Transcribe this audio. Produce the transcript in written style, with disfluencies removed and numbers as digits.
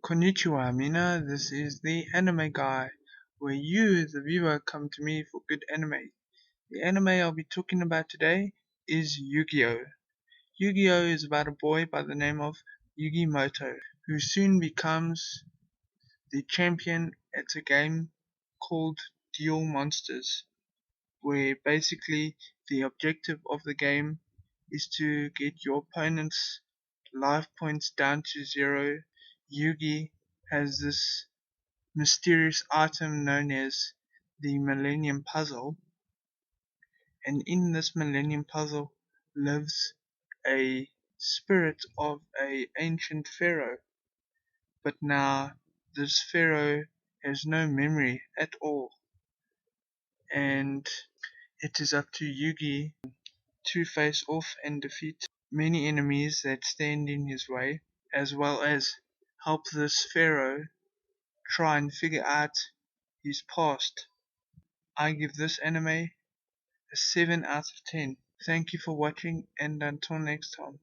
Konnichiwa, Mina. This is the Anime Guy, where you, the viewer, come to me for good anime. The anime I'll be talking about today is Yu-Gi-Oh! Yu-Gi-Oh! Is about a boy by the name of Yugi Moto, who soon becomes the champion at a game called Duel Monsters, where basically the objective of the game is to get your opponent's life points down to zero. Yugi has this mysterious item known as the Millennium Puzzle, and in this Millennium Puzzle lives a spirit of a ancient pharaoh. But now this pharaoh has no memory at all, and it is up to Yugi to face off and defeat many enemies that stand in his way, as well as help this pharaoh try and figure out his past. I give this anime a 7 out of 10. Thank you for watching, and until next time.